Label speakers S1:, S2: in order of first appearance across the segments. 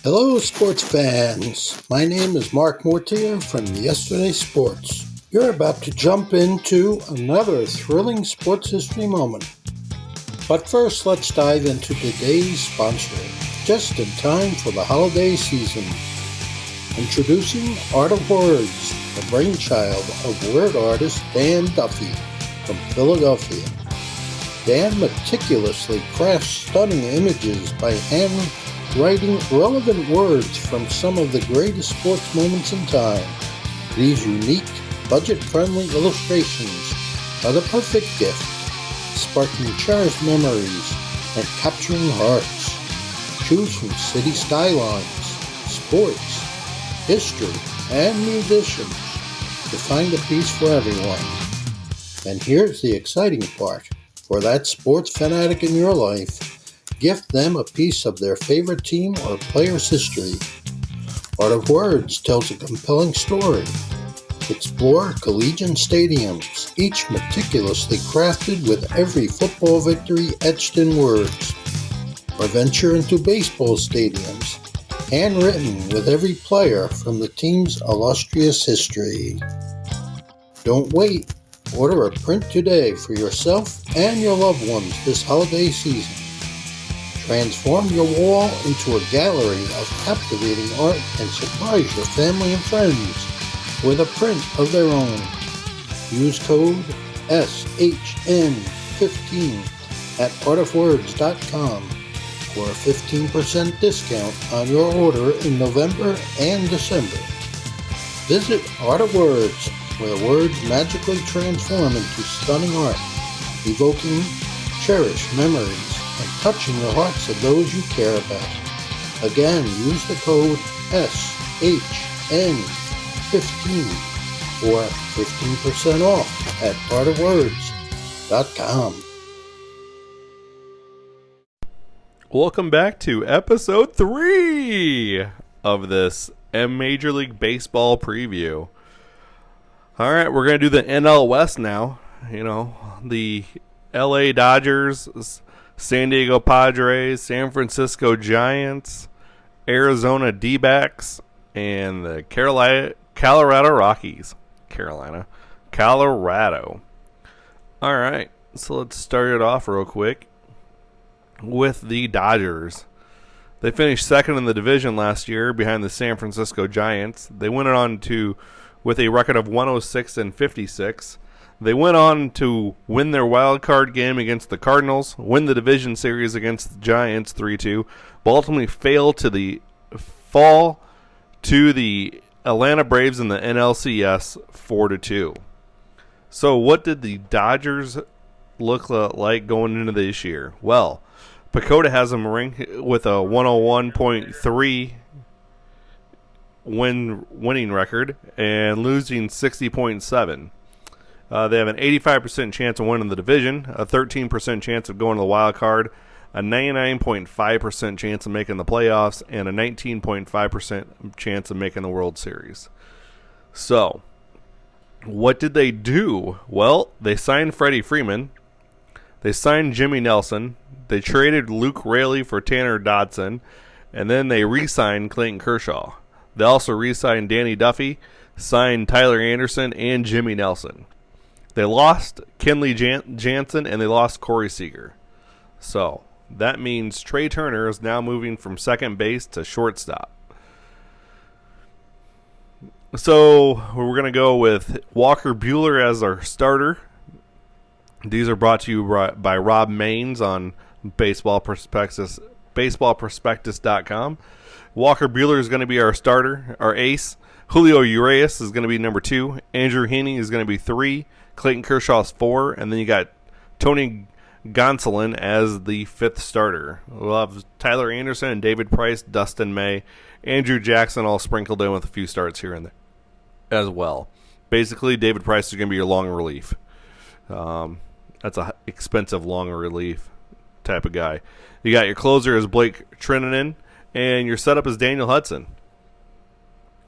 S1: Hello, sports fans. My name is Mark Mortier from Yesterday Sports. You're about to jump into another thrilling sports history moment. But first, let's dive into today's sponsor, just in time for the holiday season. Introducing Art of Words, the brainchild of word artist Dan Duffy from Philadelphia. Dan meticulously crafts stunning images by handwriting relevant words from some of the greatest sports moments in time. These unique, budget-friendly illustrations are the perfect gift, sparking cherished memories and capturing hearts. Choose from city skylines, sports, history, and musicians to find a piece for everyone. And here's the exciting part. For that sports fanatic in your life, gift them a piece of their favorite team or player's history. Art of Words tells a compelling story. Explore collegiate stadiums, each meticulously crafted with every football victory etched in words. Or venture into baseball stadiums, handwritten with every player from the team's illustrious history. Don't wait. Order a print today for yourself and your loved ones this holiday season. Transform your wall into a gallery of captivating art and surprise your family and friends with a print of their own. Use code SHN15 at artofwords.com for a 15% discount on your order in November and December. Visit Art of Words, where words magically transform into stunning art, evoking cherished memories and touching the hearts of those you care about. Again, use the code SHN15 for 15% off at artofwords.com.
S2: Welcome back to episode 3 of this Major League Baseball preview. All right, we're going to do the NL West now. You know, the LA Dodgers, San Diego Padres, San Francisco Giants, Arizona D-backs, and the Colorado Rockies. Colorado. All right, so let's start it off real quick with the Dodgers. They finished second in the division last year behind the San Francisco Giants. They went on to with a record of 106-56. They went on to win their wild card game against the Cardinals, win the division series against the Giants 3-2, but ultimately fall to the Atlanta Braves in the NLCS 4-2. So what did the Dodgers look like going into this year? Well, Pacoda has them ranked with a 101.3 winning record and losing 60.7. They have an 85% chance of winning the division, a 13% chance of going to the wild card, a 99.5% chance of making the playoffs, and a 19.5% chance of making the World Series. So, what did they do? Well, they signed Freddie Freeman. They signed Jimmy Nelson. They traded Luke Raley for Tanner Dodson. And then they re-signed Clayton Kershaw. They also re-signed Danny Duffy, signed Tyler Anderson, and Jimmy Nelson. They lost Kenley Jansen, and they lost Corey Seager. So, that means Trey Turner is now moving from second base to shortstop. So, we're going to go with Walker Buehler as our starter. These are brought to you by Rob Maines on baseballprospectus.com. Walker Buehler is going to be our starter, our ace. Julio Urias is going to be number 2. Andrew Heaney is going to be 3. Clayton Kershaw is 4. And then you got Tony Gonsolin as the 5th starter. We'll have Tyler Anderson and David Price, Dustin May, Andrew Jackson all sprinkled in with a few starts here and there as well. Basically, David Price is going to be your long relief. That's a expensive long relief type of guy. You got your closer as Blake Trinan, and your setup is Daniel Hudson.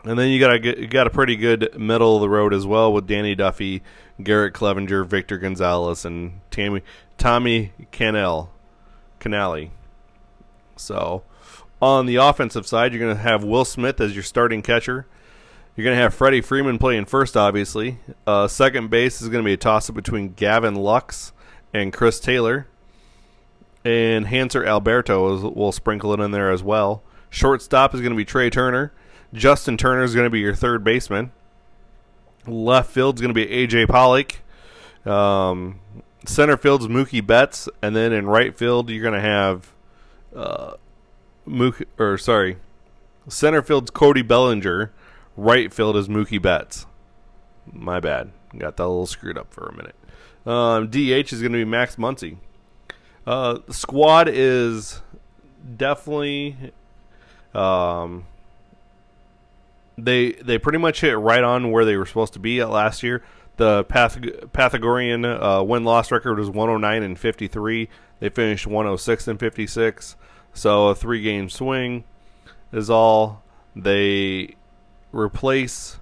S2: And then you got a pretty good middle of the road as well with Danny Duffy, Garrett Clevenger, Victor Gonzalez, and Tommy Canale. So On the offensive side, you're going to have Will Smith as your starting catcher. You're going to have Freddie Freeman playing first, obviously. Second base is going to be a toss-up between Gavin Lux and Chris Taylor. And Hanser Alberto will sprinkle it in there as well. Shortstop is going to be Trey Turner. Justin Turner is going to be your third baseman. Left field is going to be A.J. Pollock. Center field's Mookie Betts. And then in right field, you're going to have center field's Cody Bellinger. Right field is Mookie Betts. My bad. Got that a little screwed up for a minute. DH is going to be Max Muncy. The squad is definitely they pretty much hit right on where they were supposed to be at last year. The Pythagorean win-loss record was 109-53. They finished 106-56. So a 3-game swing is all. They lose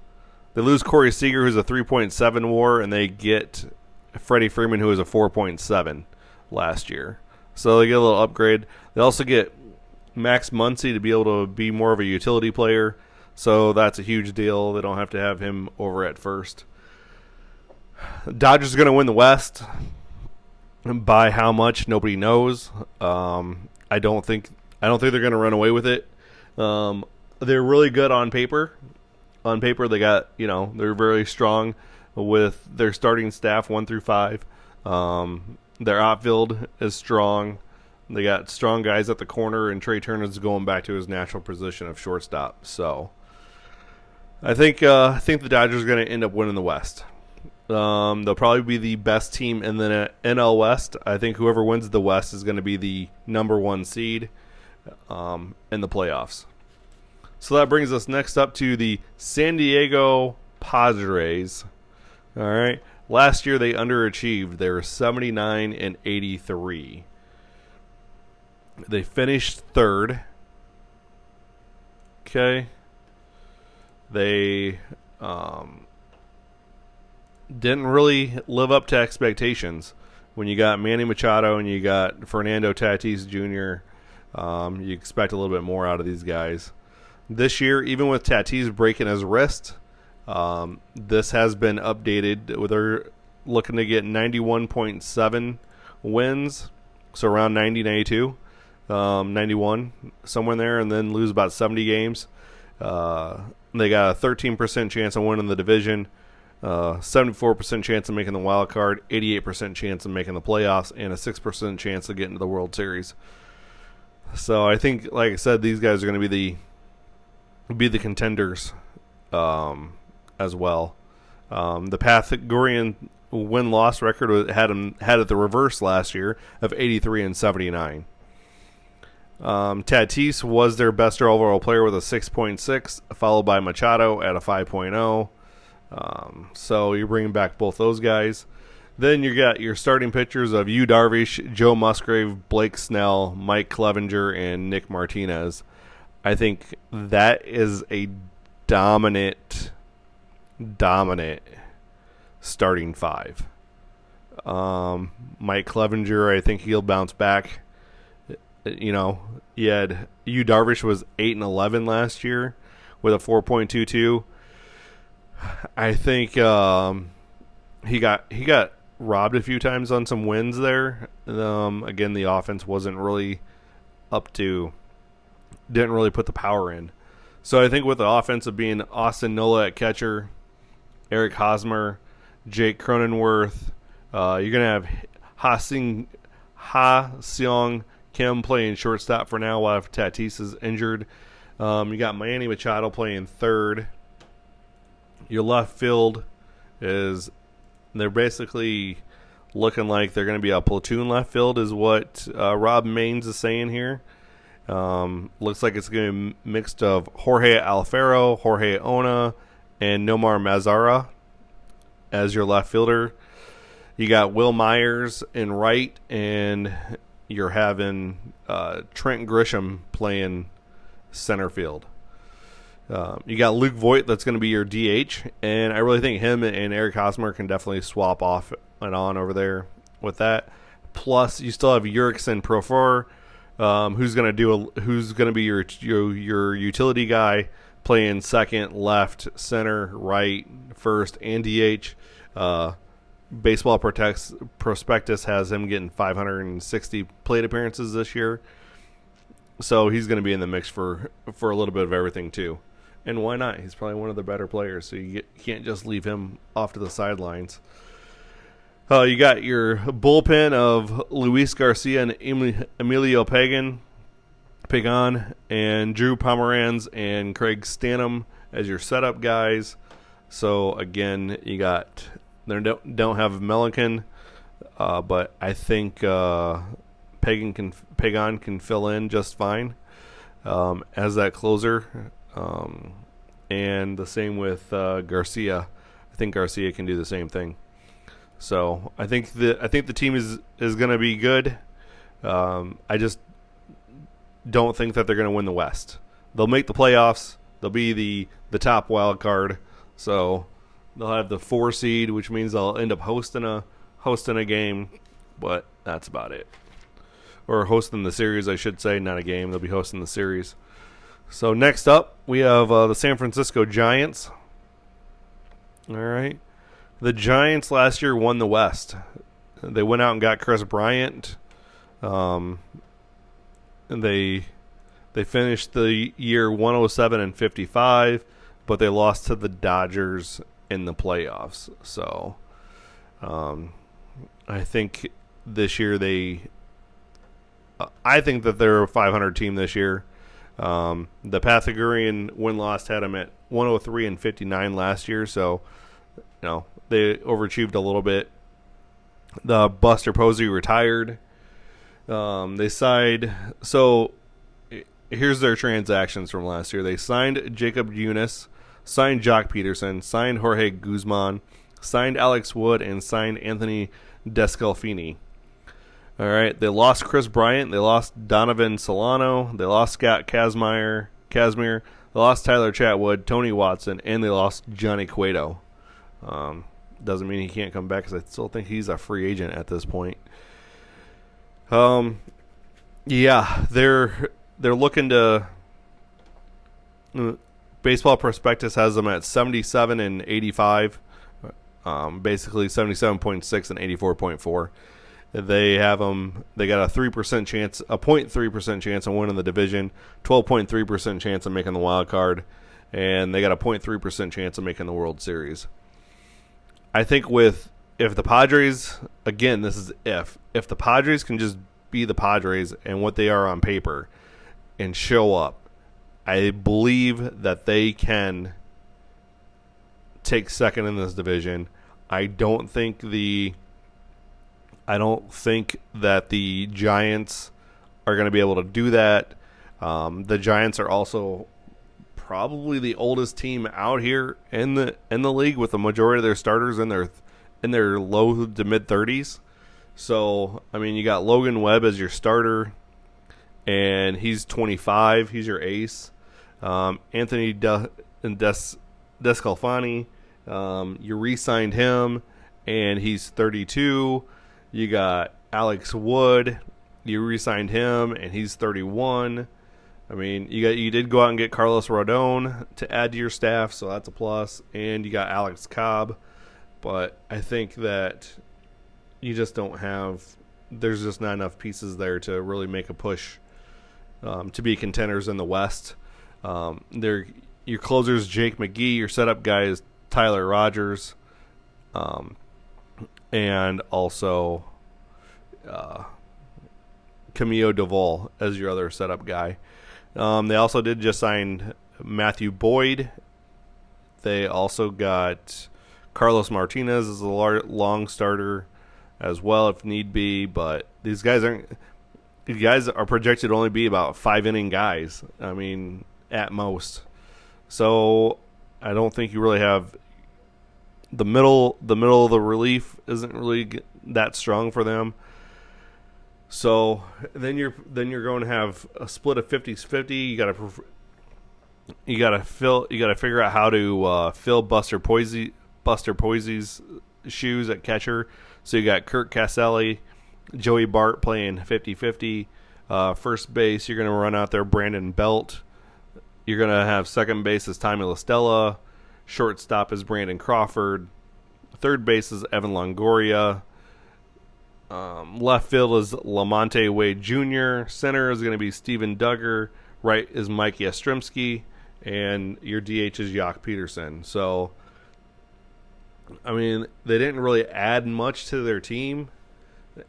S2: Corey Seager, who's a 3.7 WAR, and they get Freddie Freeman, who is a 4.7 last year. So they get a little upgrade. They also get Max Muncy to be able to be more of a utility player. So that's a huge deal. They don't have to have him over at first. Dodgers are going to win the West. By how much, nobody knows. I don't think they're going to run away with it. They're really good on paper. On paper, they got, they're very strong with their starting staff 1 through 5. Their outfield is strong. They got strong guys at the corner, and Trey Turner's going back to his natural position of shortstop. So I think the Dodgers are going to end up winning the West. They'll probably be the best team in the NL West. I think whoever wins the West is going to be the number 1 seed in the playoffs. So that brings us next up to the San Diego Padres. All right. Last year they underachieved. They were 79-83. They finished third. Okay. They didn't really live up to expectations. When you got Manny Machado and you got Fernando Tatis Jr., you expect a little bit more out of these guys. This year, even with Tatis breaking his wrist, this has been updated. They're looking to get 91.7 wins, so around 90, 92, 91, somewhere in there, and then lose about 70 games. They got a 13% chance of winning the division, 74% chance of making the wild card, 88% chance of making the playoffs, and a 6% chance of getting to the World Series. So I think, like I said, these guys are going to be the contenders as well. The Pythagorean win-loss record had it the reverse last year of 83-79. Tatis was their best overall player with a 6.6, followed by Machado at a 5.0. So you're bringing back both those guys. Then you got your starting pitchers of Yu Darvish, Joe Musgrave, Blake Snell, Mike Clevenger, and Nick Martinez. I think that is a dominant starting 5. Mike Clevenger, I think he'll bounce back. You had Yu Darvish was 8-11 last year with a 4.22. I think he got robbed a few times on some wins there. Again, the offense wasn't really didn't really put the power in. So I think with the offense of being Austin Nola at catcher, Eric Hosmer, Jake Cronenworth, you're going to have Ha-Seong Kim playing shortstop for now while Tatis is injured. You got Manny Machado playing third. Your left field they're basically looking like they're going to be a platoon left field is what Rob Maines is saying here. Looks like it's going to be mixed of Jorge Alfaro, Jorge Ona, and Nomar Mazara as your left fielder. You got Will Myers in right, and you're having Trent Grisham playing center field. You got Luke Voigt that's going to be your DH, and I really think him and Eric Hosmer can definitely swap off and on over there with that. Plus, you still have Jurickson Profar who's going to be your utility guy, playing second, left, center, right, first, and DH. Baseball Prospectus has him getting 560 plate appearances this year. So he's going to be in the mix for a little bit of everything too. And why not? He's probably one of the better players, so you can't just leave him off to the sidelines. You got your bullpen of Luis Garcia and Emilio Pagan, and Drew Pomeranz and Craig Stanham as your setup guys. So again, you got they don't have Melican, but I think Pagan can fill in just fine as that closer, and the same with Garcia. I think Garcia can do the same thing. So I think the team is going to be good. I just don't think that they're going to win the West. They'll make the playoffs. They'll be the top wild card. So they'll have the 4 seed, which means they'll end up hosting a game. But that's about it. Or hosting the series, I should say, not a game. They'll be hosting the series. So next up, we have the San Francisco Giants. All right. The Giants last year won the West. They went out and got Chris Bryant. And they finished the year 107-55, but they lost to the Dodgers in the playoffs. So I think this year I think that they're a 500 team this year. The Pythagorean win-loss had them at 103-59 last year, so they overachieved a little bit. The Buster Posey retired. They signed. So here's their transactions from last year. They signed Jacob Eunice, signed Jock Peterson, signed Jorge Guzman, signed Alex Wood, and signed Anthony Descalfini. All right. They lost Chris Bryant. They lost Donovan Solano. They lost Scott Kazmir. They lost Tyler Chatwood, Tony Watson, and they lost Johnny Cueto. Doesn't mean he can't come back, because I still think he's a free agent at this point. Yeah, they're looking to. Baseball Prospectus has them at 77 and 85, basically 77.6 and 84.4. They have them. They got a 3% chance, a 0.3% chance of winning the division, 12.3% chance of making the wild card, and they got a 0.3% chance of making the World Series. I think if the Padres, again, this is if the Padres can just be the Padres and what they are on paper and show up, I believe that they can take second in this division. I don't think that the Giants are going to be able to do that. The Giants are also probably the oldest team out here in the league, with the majority of their starters in their low to mid 30s. So I mean, you got Logan Webb as your starter, and he's 25. He's your ace. Anthony Descalfani, you re-signed him, and he's 32. You got Alex Wood, you re-signed him, and he's 31. I mean, you did go out and get Carlos Rodon to add to your staff, so that's a plus. And you got Alex Cobb. But I think that you just don't have – there's just not enough pieces there to really make a push to be contenders in the West. Your closer's Jake McGee. Your setup guy is Tyler Rogers. And also Camilo Doval as your other setup guy. They also did just sign Matthew Boyd. They also got Carlos Martinez as a long starter as well if need be. But these guys are projected to only be about 5-inning guys. I mean, at most. So I don't think you really have the middle of the relief isn't really that strong for them. So then you're going to have a split of 50-50. You got to figure out how to fill Buster Posey's shoes at catcher. So you got Kurt Caselli, Joey Bart playing 50-50, First base, you're going to run out there Brandon Belt. You're going to have second base as Tommy LaStella. Shortstop is Brandon Crawford. Third base is Evan Longoria. Left field is Lamonte Wade Jr. Center is going to be Steven Duggar. Right is Mike Yastrzemski. And your DH is Jock Peterson. So, I mean, they didn't really add much to their team.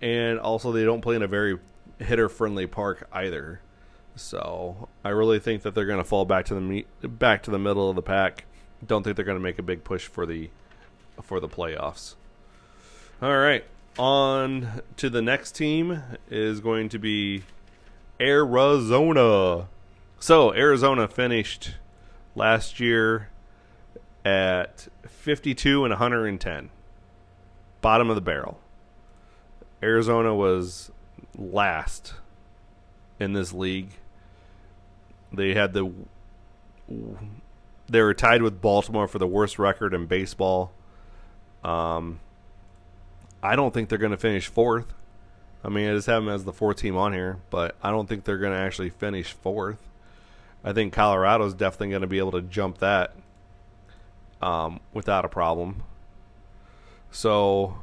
S2: And also they don't play in a very hitter-friendly park either. So I really think that they're going to fall back to the middle of the pack. Don't think they're going to make a big push for the playoffs. All right, on to the next team is going to be Arizona. So Arizona finished last year at 52 and 110, bottom of the barrel. Arizona was last in this league. They were tied with Baltimore for the worst record in baseball. I don't think they're going to finish fourth. I mean, I just have them as the fourth team on here, but I don't think they're going to actually finish fourth. I think Colorado's definitely going to be able to jump that without a problem. So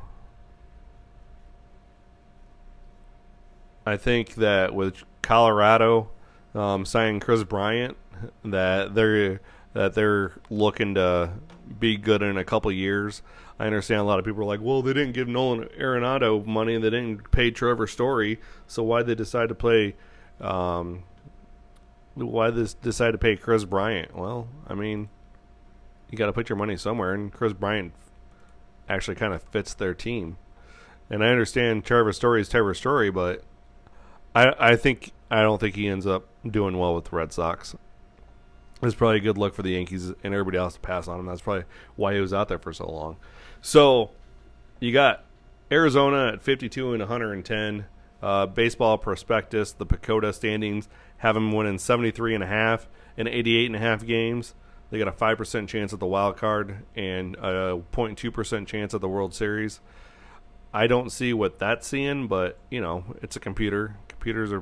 S2: I think that with Colorado signing Chris Bryant, that they're looking to be good in a couple years. I understand a lot of people are like, well, they didn't give Nolan Arenado money and they didn't pay Trevor Story, so why'd they decide to play? Why decide to pay Chris Bryant? Well, I mean, you got to put your money somewhere, and Chris Bryant actually kind of fits their team. And I understand Trevor Story is Trevor Story, but I don't think he ends up doing well with the Red Sox. It's probably a good look for the Yankees and everybody else to pass on him. That's probably why he was out there for so long. So you got Arizona at 52 and 110. Baseball Prospectus, the PECOTA standings, have them winning 73.5 and 88.5 games. They got a 5% chance at the wild card and a 0.2% chance at the World Series. I don't see what that's seeing, but, you know, it's a computer. Computers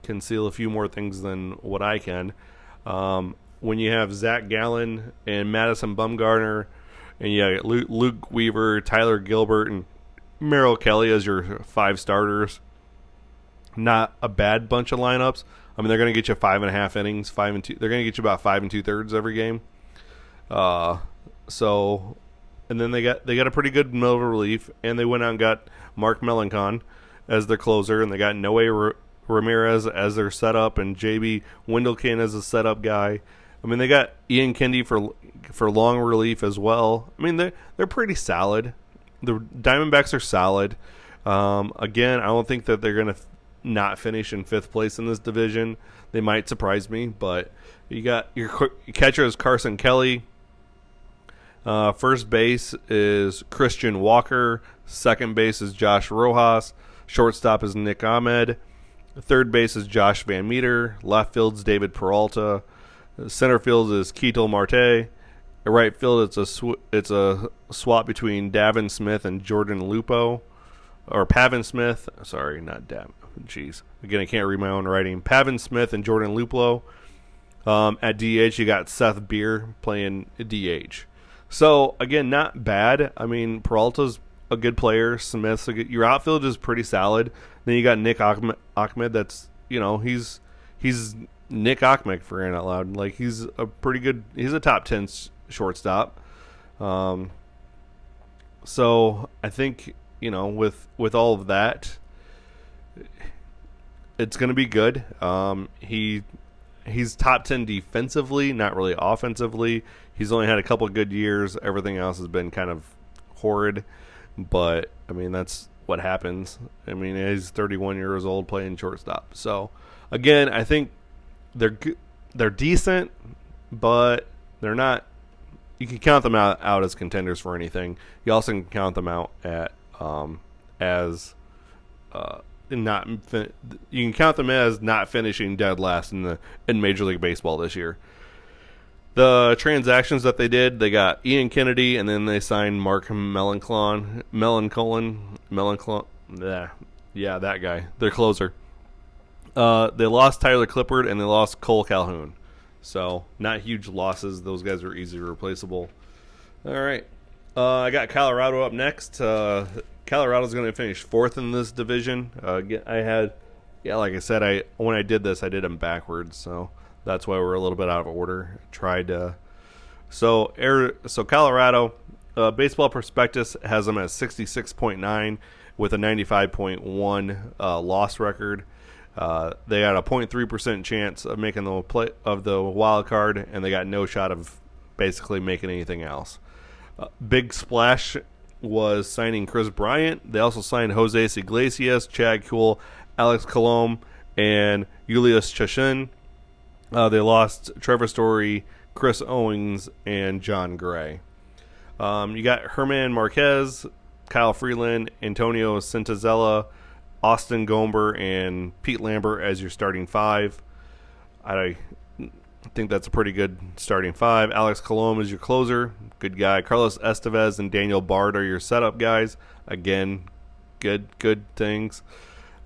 S2: can seal a few more things than what I can. When you have Zach Gallen and Madison Bumgarner, and you got Luke Weaver, Tyler Gilbert, and Merrill Kelly as your 5 starters, not a bad bunch of lineups. I mean, they're going to get you 5.5 innings, 5 and 2. They're going to get you about 5 2/3 every game. So, and then they got a pretty good middle relief, and they went out and got Mark Melancon as their closer, and they got Noe Ramirez as their setup, and JB Wendelken as a setup guy. I mean, they got Ian Kendi for long relief as well. I mean, they're pretty solid. The Diamondbacks are solid. Again, I don't think that they're going to not finish in 5th place in this division. They might surprise me, but you got your catcher is Carson Kelly. First base is Christian Walker. Second base is Josh Rojas. Shortstop is Nick Ahmed. Third base is Josh Van Meter. Left field's David Peralta. Center field is Ketel Marte. Right field, it's a swap between Davin Smith and Jordan Lupo. Or Pavin Smith. Sorry, not Davin. Jeez. Again, I can't read my own writing. Pavin Smith and Jordan Lupo. At DH, you got Seth Beer playing DH. So, again, not bad. I mean, Peralta's a good player. Smith's your outfield is pretty solid. Then you got Nick Ahmed. That's, you know, he's Nick Ahmed for crying out loud. Like, he's a top 10 shortstop. So I think, you know, with all of that, it's going to be good. He's top 10 defensively, not really offensively. He's only had a couple of good years. Everything else has been kind of horrid. But, I mean, that's what happens. I mean, he's 31 years old playing shortstop. So, again, I think they're decent, but they're not. You can count them out as contenders for anything. You also can count them out as not. You can count them as not finishing dead last in Major League Baseball this year. The transactions that they did, they got Ian Kennedy, and then they signed Mark Melancon. Yeah, that guy, their closer. They lost Tyler Clippard and they lost Cole Calhoun. So not huge losses. Those guys are easily replaceable. All right. I got Colorado up next. Colorado's going to finish fourth in this division. Like I said, when I did this, I did them backwards. So that's why we're a little bit out of order. So Colorado, Baseball Prospectus has them at 66.9 with a 95.1 loss record. They got a 0.3% chance of making the wild card, and they got no shot of basically making anything else. Big splash was signing Chris Bryant. They also signed Jose Iglesias, Chad Kuhl, Alex Colomé, and Julius Chachin. They lost Trevor Story, Chris Owings, and John Gray. You got Herman Marquez, Kyle Freeland, Antonio Centinela, Austin Gomber, and Pete Lambert as your starting five. I think that's a pretty good starting five. Alex Colomé is your closer. Good guy. Carlos Estevez and Daniel Bard are your setup guys. Again, good things.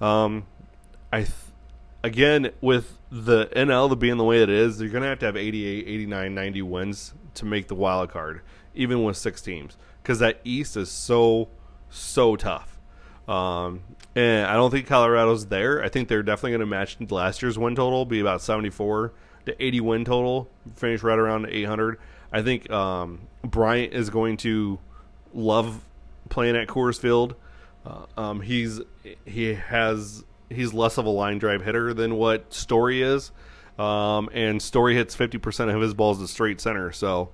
S2: Again, with the NL being the way it is, you're going to have 88, 89, 90 wins to make the wild card, even with 6 teams, because that East is so tough. And I don't think Colorado's there. I think they're definitely going to match last year's win total, be about 74 to 80 win total, finish right around 800. I think Bryant is going to love playing at Coors Field. He's less of a line drive hitter than what Story is, and Story hits 50% of his balls to straight center. So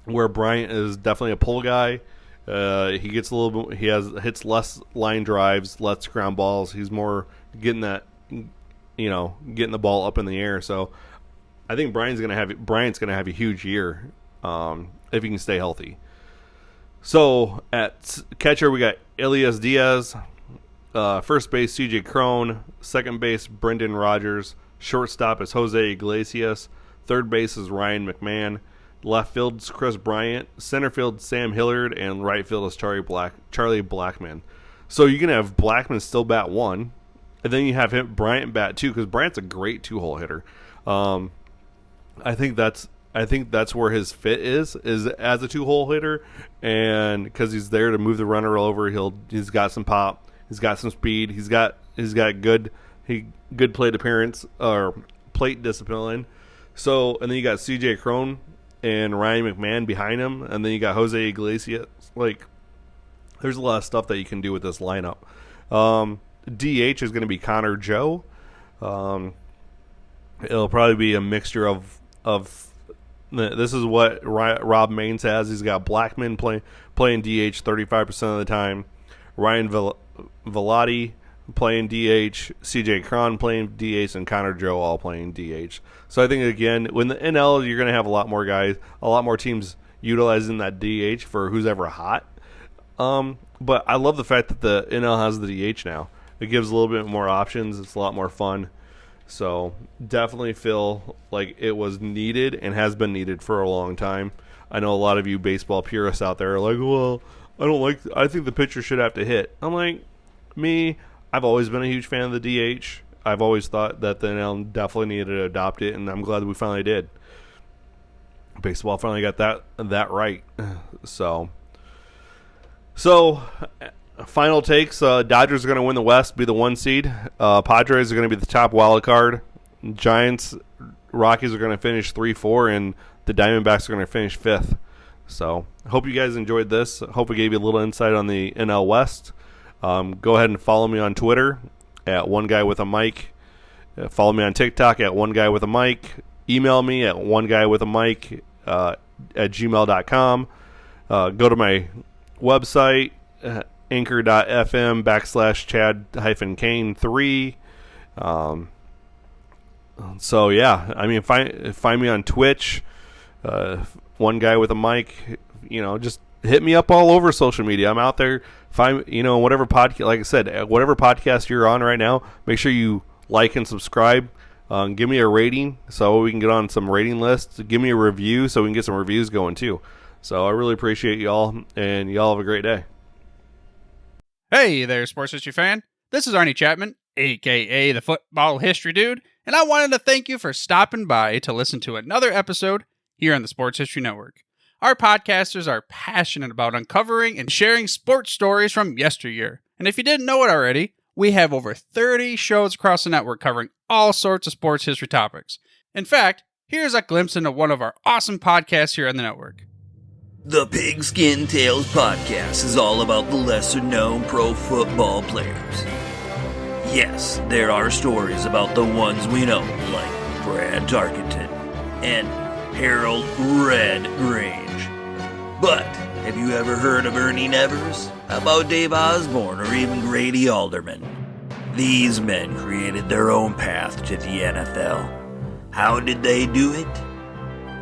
S2: where Bryant is definitely a pull guy. He gets a little bit. Hits less line drives, less ground balls. He's more getting that, getting the ball up in the air. So I think Bryant's gonna have a huge year if he can stay healthy. So at catcher we got Elias Diaz, first base C.J. Cron, second base Brendan Rodgers, shortstop is Jose Iglesias, third base is Ryan McMahon. Left field is Chris Bryant, center field Sam Hilliard, and right field is Charlie Blackmon. So you can have Blackmon still bat 1, and then you have Bryant bat 2, because Bryant's a great 2-hole hitter. I think that's where his fit is as a 2-hole hitter, and because he's there to move the runner over, he's got some pop, he's got some speed, he's got good plate appearance or plate discipline. So, and then you got C.J. Cron and Ryan McMahon behind him, and then you got Jose Iglesias. There's a lot of stuff that you can do with this lineup. DH is going to be Connor Joe. It'll probably be a mixture of this is what Rob Maines has. He's got Blackmon playing DH 35% of the time, Ryan Velotti playing DH, CJ Cron playing DH, and Connor Joe all playing DH. So I think, again, when the NL, you're going to have a lot more teams utilizing that DH for who's ever hot. But I love the fact that the NL has the DH now. It gives a little bit more options. It's a lot more fun. So definitely feel like it was needed and has been needed for a long time. I know a lot of you baseball purists out there are like, well, I think the pitcher should have to hit. I'm like, I've always been a huge fan of the DH. I've always thought that the NL definitely needed to adopt it, and I'm glad that we finally did. Baseball finally got that right. So final takes. Dodgers are going to win the West, be the 1 seed. Padres are going to be the top wild card. Giants, Rockies are going to finish 3-4, and the Diamondbacks are going to finish 5th. So I hope you guys enjoyed this. I hope we gave you a little insight on the NL West. Go ahead and follow me on Twitter at One Guy With A Mic. Follow me on TikTok at One Guy With A Mic. Email me at oneguywithamic at gmail.com. Go to my website, anchor.fm/Chad-Kane3. So yeah, I mean, find me on Twitch, One Guy With A Mic. Just hit me up all over social media. I'm out there. Whatever podcast, like I said, whatever podcast you're on right now, make sure you like and subscribe. Give me a rating so we can get on some rating lists. Give me a review so we can get some reviews going too. So I really appreciate y'all, and y'all have a great day.
S3: Hey there, Sports History fan. This is Arnie Chapman, aka the Football History Dude, and I wanted to thank you for stopping by to listen to another episode here on the Sports History Network. Our podcasters are passionate about uncovering and sharing sports stories from yesteryear. And if you didn't know it already, we have over 30 shows across the network covering all sorts of sports history topics. In fact, here's a glimpse into one of our awesome podcasts here on the network.
S4: The Pigskin Tales podcast is all about the lesser-known pro football players. Yes, there are stories about the ones we know, like Brad Tarkenton and Harold Red Grange. But have you ever heard of Ernie Nevers? How about Dave Osborne or even Grady Alderman? These men created their own path to the NFL. How did they do it?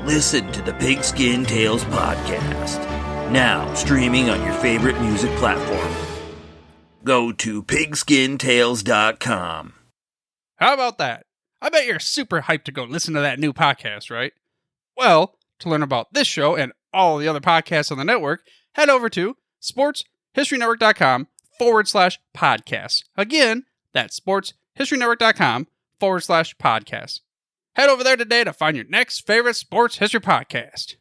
S4: Listen to the Pigskin Tales podcast, now streaming on your favorite music platform. Go to pigskintales.com.
S3: How about that? I bet you're super hyped to go listen to that new podcast, right? Well, to learn about this show and all the other podcasts on the network, head over to sportshistorynetwork.com/podcast. Again, that's sportshistorynetwork.com/podcast. Head over there today to find your next favorite sports history podcast.